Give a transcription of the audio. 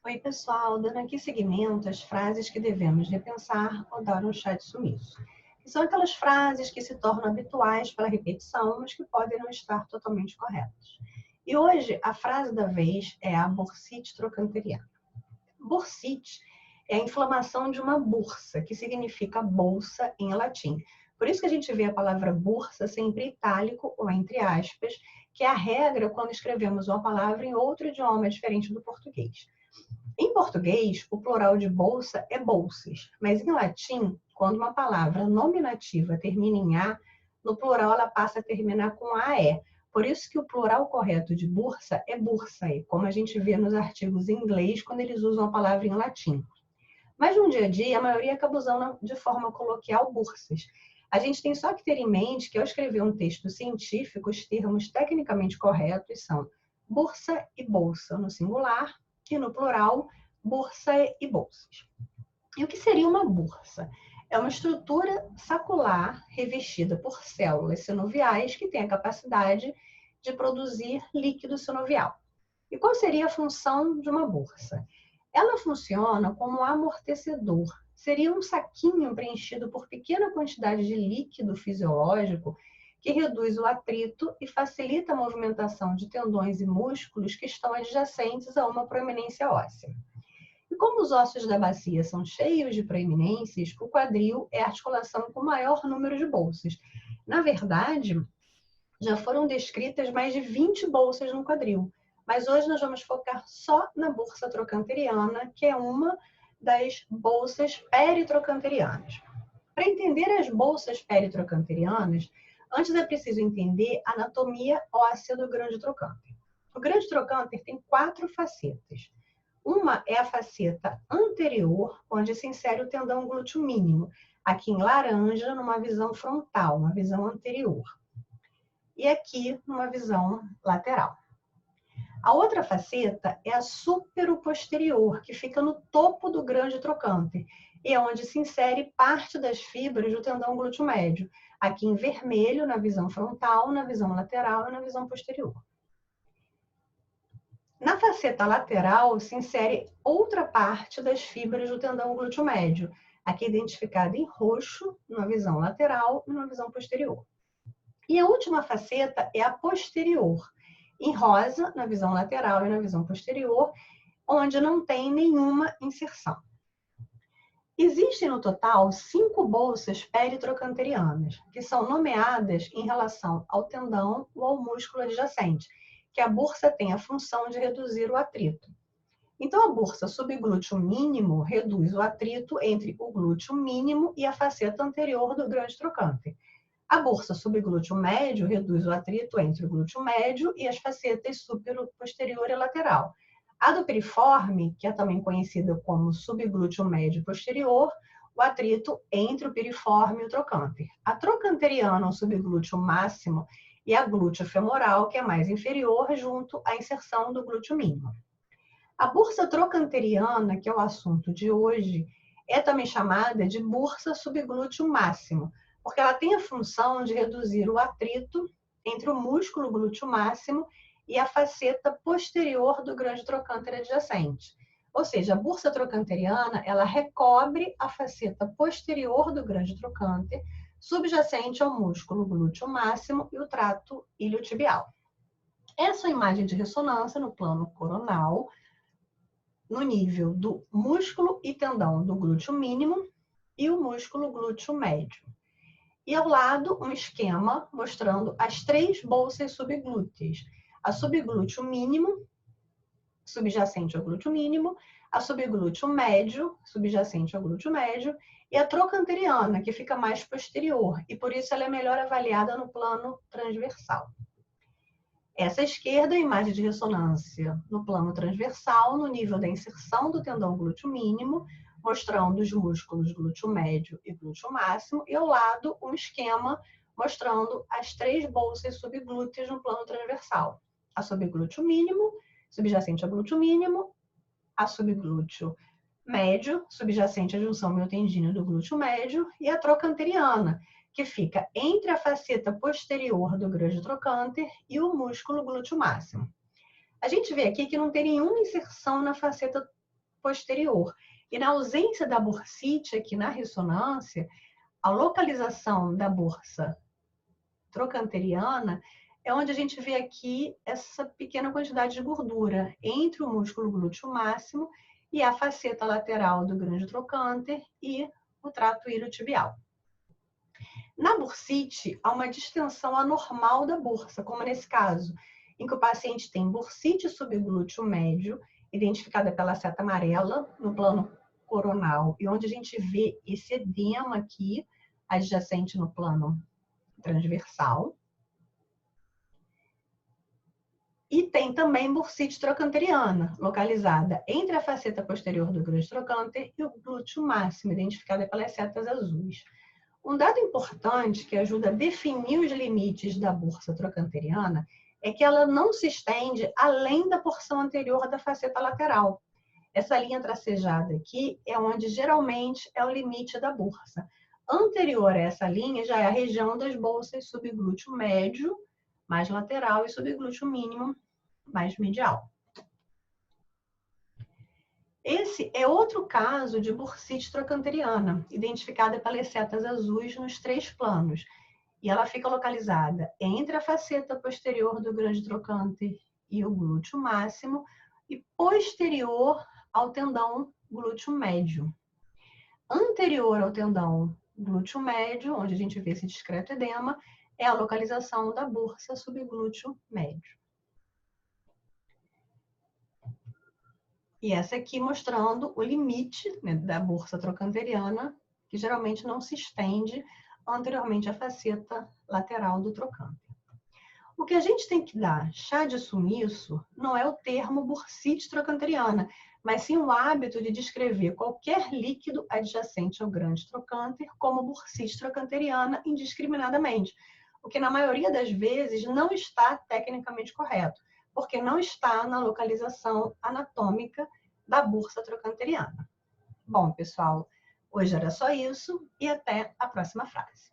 Oi, pessoal, dando aqui seguimento às frases que devemos repensar ou dar um chá de sumiço. Que são aquelas frases que se tornam habituais pela repetição, mas que podem não estar totalmente corretas. E hoje, a frase da vez é a bursite trochanteriana. Bursite é a inflamação de uma bursa, que significa bolsa em latim. Por isso que a gente vê a palavra bursa sempre em itálico ou entre aspas, que é a regra quando escrevemos uma palavra em outro idioma diferente do português. Em português, o plural de bolsa é bolsas, mas em latim, quando uma palavra nominativa termina em A, no plural ela passa a terminar com AE. Por isso que o plural correto de bursa é bursae, como a gente vê nos artigos em inglês quando eles usam a palavra em latim. Mas no dia a dia, a maioria acaba usando de forma coloquial bursas. A gente tem só que ter em mente que ao escrever um texto científico, os termos tecnicamente corretos são bursa e bolsa no singular e no plural, bursa e bolsas. E o que seria uma bursa? É uma estrutura sacular revestida por células sinoviais que tem a capacidade de produzir líquido sinovial. E qual seria a função de uma bursa? Ela funciona como um amortecedor. Seria um saquinho preenchido por pequena quantidade de líquido fisiológico que reduz o atrito e facilita a movimentação de tendões e músculos que estão adjacentes a uma proeminência óssea. E como os ossos da bacia são cheios de proeminências, o quadril é a articulação com o maior número de bolsas. Na verdade, já foram descritas mais de 20 bolsas no quadril, mas hoje nós vamos focar só na bursa trochanteriana, que é uma das bolsas peritrochanterianas. Para entender as bolsas peritrochanterianas, antes é preciso entender a anatomia óssea do grande trocânter. O grande trocânter tem 4 facetas. Uma é a faceta anterior, onde se insere o tendão glúteo mínimo, aqui em laranja, numa visão frontal, uma visão anterior. E aqui, numa visão lateral. A outra faceta é a superoposterior, que fica no topo do grande trocânter, e é onde se insere parte das fibras do tendão glúteo médio, aqui em vermelho, na visão frontal, na visão lateral e na visão posterior. Na faceta lateral se insere outra parte das fibras do tendão glúteo médio, aqui identificada em roxo, na visão lateral e na visão posterior. E a última faceta é a posterior, em rosa, na visão lateral e na visão posterior, onde não tem nenhuma inserção. Existem no total 5 bolsas peritrochanterianas, que são nomeadas em relação ao tendão ou ao músculo adjacente, que a bursa tem a função de reduzir o atrito. Então, a bursa subglúteo mínimo reduz o atrito entre o glúteo mínimo e a faceta anterior do grande trocânter. A bursa subglúteo médio reduz o atrito entre o glúteo médio e as facetas superior, e lateral. A do piriforme, que é também conhecida como subglúteo médio posterior, o atrito entre o piriforme e o trocânter. A trochanteriana, o subglúteo máximo, e a glúteo femoral, que é mais inferior, junto à inserção do glúteo mínimo. A bursa trochanteriana, que é o assunto de hoje, é também chamada de bursa subglúteo máximo, porque ela tem a função de reduzir o atrito entre o músculo glúteo máximo e a faceta posterior do grande trocânter adjacente. Ou seja, a bursa trochanteriana, ela recobre a faceta posterior do grande trocânter, subjacente ao músculo glúteo máximo e o trato iliotibial. Essa é a imagem de ressonância no plano coronal, no nível do músculo e tendão do glúteo mínimo e o músculo glúteo médio. E ao lado, um esquema mostrando as 3 bolsas subglúteas. A subglúteo mínimo, subjacente ao glúteo mínimo, a subglúteo médio, subjacente ao glúteo médio, e a trochanteriana, que fica mais posterior, e por isso ela é melhor avaliada no plano transversal. Essa esquerda é a imagem de ressonância no plano transversal, no nível da inserção do tendão glúteo mínimo, mostrando os músculos glúteo médio e glúteo máximo, e ao lado um esquema mostrando as 3 bolsas subglúteas no plano transversal. A subglúteo mínimo, subjacente ao glúteo mínimo, a subglúteo médio, subjacente à junção miotendínea do glúteo médio, e a trochanteriana, que fica entre a faceta posterior do grande trocânter e o músculo glúteo máximo. A gente vê aqui que não tem nenhuma inserção na faceta posterior. E na ausência da bursite aqui na ressonância, a localização da bursa trocanteriana é onde a gente vê aqui essa pequena quantidade de gordura entre o músculo glúteo máximo e a faceta lateral do grande trocânter e o trato iliotibial. Na bursite, há uma distensão anormal da bursa, como nesse caso, em que o paciente tem bursite subglúteo médio, identificada pela seta amarela no plano coronal, e onde a gente vê esse edema aqui, adjacente no plano transversal. E tem também bursite trocanteriana, localizada entre a faceta posterior do grande trocânter e o glúteo máximo, identificada pelas setas azuis. Um dado importante que ajuda a definir os limites da bursa trocanteriana é que ela não se estende além da porção anterior da faceta lateral. Essa linha tracejada aqui é onde geralmente é o limite da bursa. Anterior a essa linha já é a região das bolsas subglúteo médio, mais lateral, e subglúteo mínimo, mais medial. Esse é outro caso de bursite trocanteriana, identificada pelas setas azuis nos 3 planos. E ela fica localizada entre a faceta posterior do grande trocânter e o glúteo máximo e posterior ao tendão glúteo médio. Anterior ao tendão glúteo médio, onde a gente vê esse discreto edema, é a localização da bursa subglúteo médio. E essa aqui mostrando o limite, né, da bursa trocanteriana, que geralmente não se estende anteriormente à faceta lateral do trocânter. O que a gente tem que dar chá de sumiço não é o termo bursite trocanteriana, mas sim o hábito de descrever qualquer líquido adjacente ao grande trocânter como bursite trocanteriana indiscriminadamente, o que na maioria das vezes não está tecnicamente correto, porque não está na localização anatômica da bursa trocanteriana. Bom, pessoal, hoje era só isso e até a próxima frase.